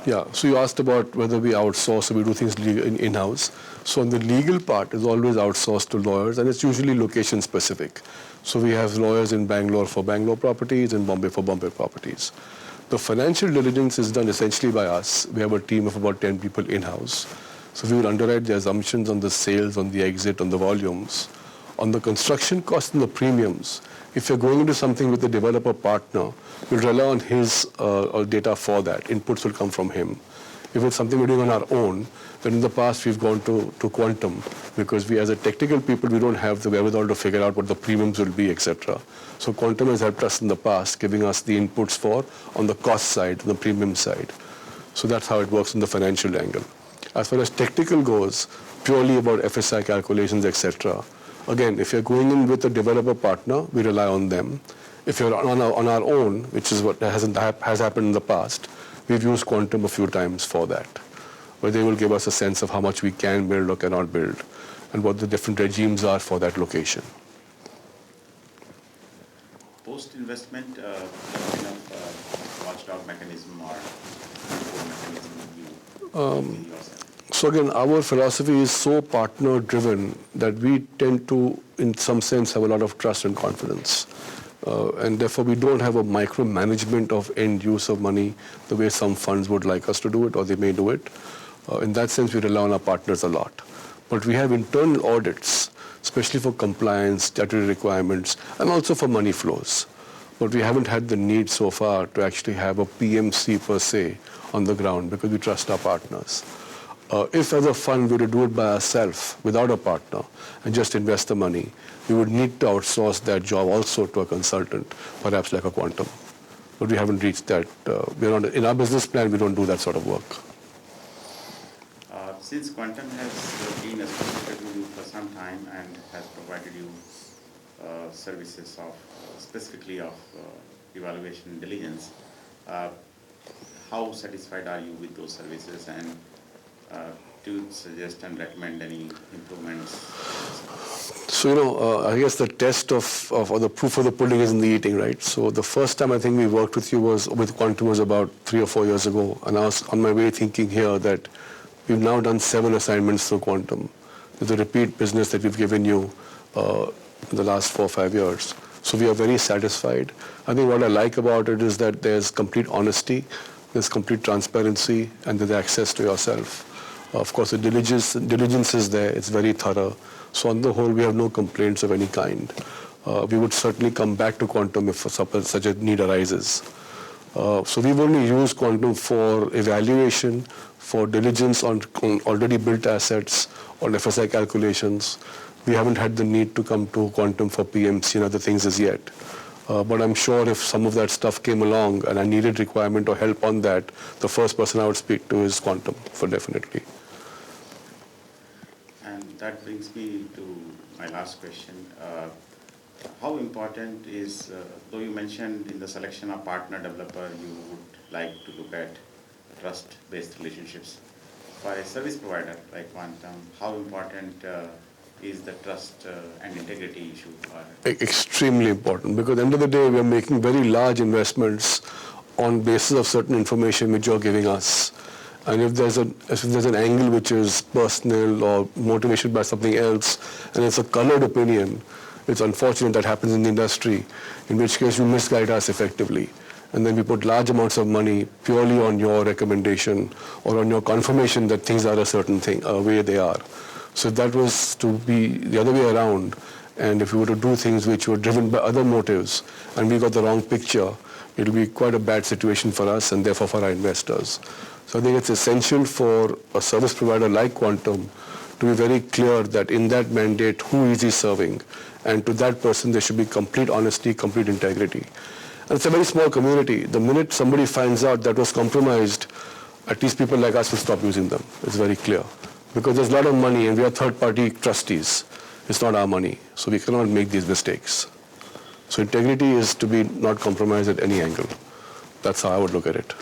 Yeah, so you asked about whether we outsource or we do things in-house. So on the legal part is always outsourced to lawyers, and it's usually location specific. So we have lawyers in Bangalore for Bangalore properties and Bombay for Bombay properties. The financial diligence is done essentially by us. We have a team of about 10 people in-house. So we will underwrite the assumptions on the sales, on the exit, on the volumes. On the construction cost and the premiums, if you're going into something with a developer partner, we'll rely on his data for that. Inputs will come from him. If it's something we're doing on our own, then in the past we've gone to Quantum because we, as a technical people, we don't have the wherewithal to figure out what the premiums will be, etc. So Quantum has helped us in the past, giving us the inputs for on the cost side, the premium side. So that's how it works in the financial angle. As far as technical goes, purely about FSI calculations, etc. Again, if you're going in with a developer partner, we rely on them. If you're on our own, which is what has happened in the past, we've used Quantum a few times for that, where they will give us a sense of how much we can build or cannot build, and what the different regimes are for that location. Post-investment, kind of watchdog mechanism or control mechanism you yourself? So again, our philosophy is so partner-driven that we tend to, in some sense, have a lot of trust and confidence. And therefore, we don't have a micromanagement of end use of money the way some funds would like us to do it, or they may do it. In that sense, we rely on our partners a lot. But we have internal audits, especially for compliance, statutory requirements, and also for money flows. But we haven't had the need so far to actually have a PMC per se on the ground because we trust our partners. If as a fund we were to do it by ourselves without a partner and just invest the money, we would need to outsource that job also to a consultant, perhaps like a Quantum. But we haven't reached that. In our business plan, we don't do that sort of work. Since Quantum has been associated with you for some time and has provided you services of specifically of evaluation and diligence, how satisfied are you with those services, and do you suggest and recommend any improvements? So, I guess the test or the proof of the pudding is in the eating, right? So the first time I think we worked with you with Quantum was about 3 or 4 years ago. And I was on my way thinking here that we've now done 7 assignments through Quantum. There's a repeat business that we've given you in the last 4 or 5 years. So we are very satisfied. I think what I like about it is that there's complete honesty, there's complete transparency, and there's access to yourself. Of course, the diligence is there. It's very thorough. So on the whole, we have no complaints of any kind. We would certainly come back to Quantum if such a need arises. So we've only used Quantum for evaluation, for diligence on already built assets, on FSI calculations. We haven't had the need to come to Quantum for PMC and other things as yet. But I'm sure if some of that stuff came along and I needed requirement or help on that, the first person I would speak to is Quantum, for definitely. And that brings me to my last question. How important is, though you mentioned in the selection of partner developer, you would like to look at trust-based relationships. For a service provider like Quantum, how important is the trust and integrity issue? Extremely important, because at the end of the day, we are making very large investments on basis of certain information which you're giving us. And if there's an angle which is personal or motivated by something else, and it's a colored opinion, it's unfortunate that happens in the industry, in which case you misguide us effectively. And then we put large amounts of money purely on your recommendation or on your confirmation that things are a certain way they are. So if that was to be the other way around, and if we were to do things which were driven by other motives, and we got the wrong picture, it will be quite a bad situation for us and therefore for our investors. So I think it's essential for a service provider like Quantum to be very clear that in that mandate, who is he serving? And to that person, there should be complete honesty, complete integrity. And it's a very small community. The minute somebody finds out that was compromised, at least people like us will stop using them. It's very clear. Because there's a lot of money and we are third-party trustees. It's not our money. So we cannot make these mistakes. So integrity is to be not compromised at any angle. That's how I would look at it.